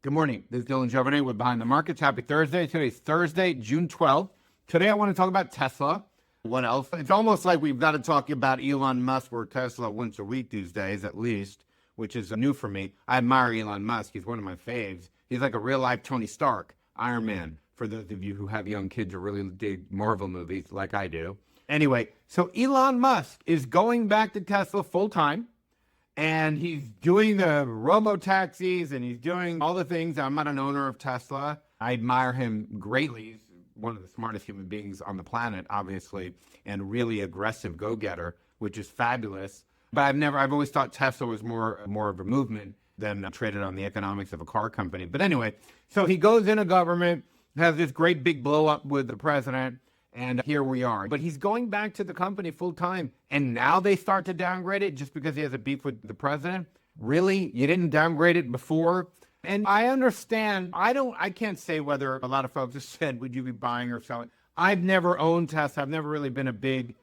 Good morning. This is Dylan Jovine with Behind the Markets. Happy Thursday. Today's Thursday, June 12th. Today I want to talk about Tesla. What else? It's almost like we've got to talk about Elon Musk or Tesla once a week these days, at least, which is new for me. I admire Elon Musk. He's one of my faves. He's like a real-life Tony Stark, Iron Man, for those of you who have young kids or really dig Marvel movies like I do. Anyway, so Elon Musk is going back to Tesla full-time. And he's doing the robotaxis and he's doing all the things. I'm not an owner of Tesla. I admire him greatly. He's one of the smartest human beings on the planet, obviously, and really aggressive go-getter, which is fabulous. But I've always thought Tesla was more of a movement than traded on the economics of a car company. But anyway, so he goes into government, has this great big blow up with the president. And here we are. But he's going back to the company full time. And now they start to downgrade it just because he has a beef with the president? Really? You didn't downgrade it before? And I understand. I can't say whether a lot of folks have said, would you be buying or selling? I've never owned Tesla. I've never really been a big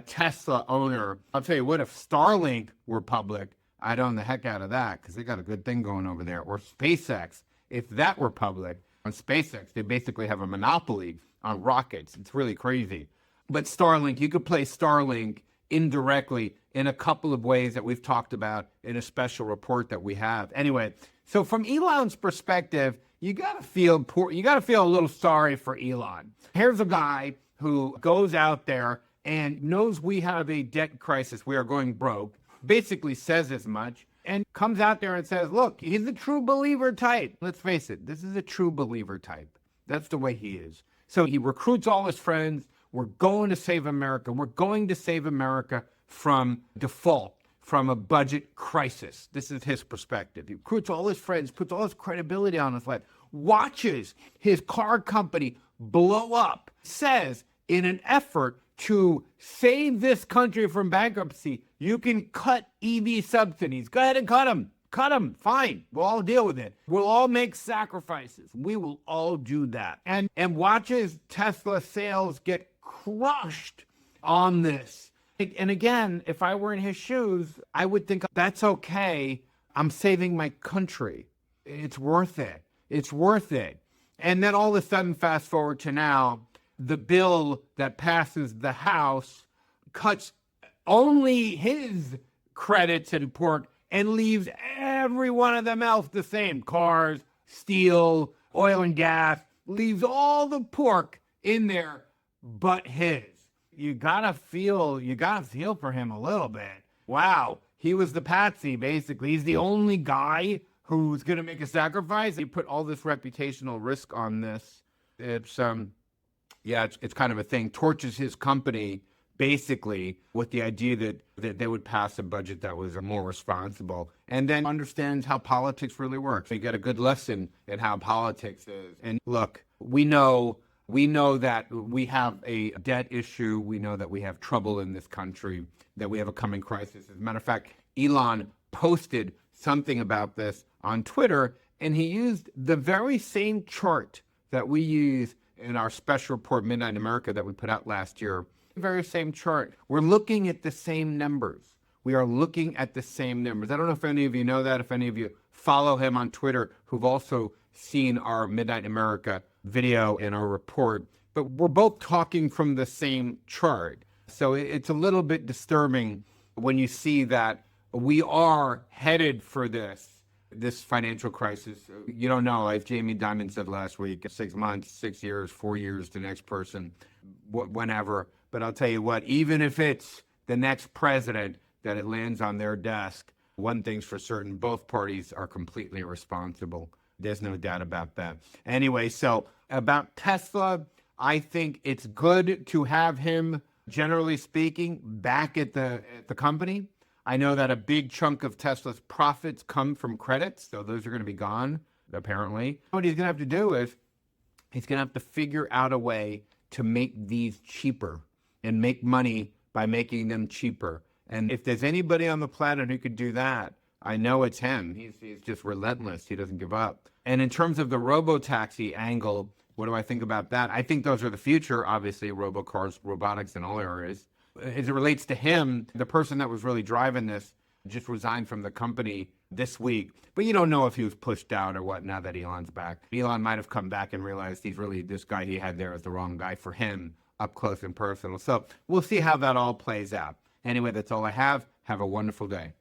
Tesla owner. I'll tell you what, if Starlink were public, I'd own the heck out of that because they got a good thing going over there. Or SpaceX, if that were public. On SpaceX, they basically have a monopoly on rockets. It's really crazy. But Starlink, you could play Starlink indirectly in a couple of ways that we've talked about in a special report that we have. Anyway, so from Elon's perspective, you got to feel poor. You got to feel a little sorry for Elon. Here's a guy who goes out there and knows we have a debt crisis. We are going broke. Basically says as much. And comes out there and says, look, he's a true believer type. Let's face it, this is a true believer type. That's the way he is. So he recruits all his friends. We're going to save America. We're going to save America from default, from a budget crisis. This is his perspective. He recruits all his friends, puts all his credibility on his life, watches his car company blow up, says in an effort to save this country from bankruptcy, you can cut EV subsidies. Go ahead and cut them. Cut them. Fine. We'll all deal with it. We'll all make sacrifices. We will all do that. And watches Tesla sales get crushed on this. And again, if I were in his shoes, I would think that's okay. I'm saving my country. It's worth it. It's worth it. And then all of a sudden, fast forward to now, the bill that passes the House cuts only his credits and pork and leaves every one of them else the same. Cars, steel, oil and gas, leaves all the pork in there but his. You gotta feel for him a little bit. Wow, he was the patsy, basically. He's the only guy who's gonna make a sacrifice. He put all this reputational risk on this. It's kind of a thing. Torches his company basically with the idea that they would pass a budget that was more responsible, and then understands how politics really works. You get a good lesson in how politics is. And look, we know that we have a debt issue. We know that we have trouble in this country, that we have a coming crisis. As a matter of fact, Elon posted something about this on Twitter, and he used the very same chart that we use in our special report, Midnight America, that we put out last year. The very same chart. We're looking at the same numbers. We are looking at the same numbers. I don't know if any of you know that, if any of you follow him on Twitter who've also seen our Midnight America video and our report, but we're both talking from the same chart. So it's a little bit disturbing when you see that we are headed for this financial crisis. You don't know, like Jamie Dimon said last week, 6 months, 6 years, 4 years, the next person, whenever. But I'll tell you what, even if it's the next president that it lands on their desk, one thing's for certain, both parties are completely responsible. There's no doubt about that. Anyway, so about Tesla, I think it's good to have him, generally speaking, back at the company. I know that a big chunk of Tesla's profits come from credits, so those are going to be gone, apparently. What he's going to have to do is he's going to have to figure out a way to make these cheaper and make money by making them cheaper. And if there's anybody on the planet who could do that, I know it's him. He's just relentless. He doesn't give up. And in terms of the robotaxi angle, what do I think about that? I think those are the future, obviously, robocars, robotics in all areas. As it relates to him, the person that was really driving this just resigned from the company this week. But you don't know if he was pushed out or what now that Elon's back. Elon might have come back and realized this guy he had there is the wrong guy for him up close and personal. So we'll see how that all plays out. Anyway, that's all I have. Have a wonderful day.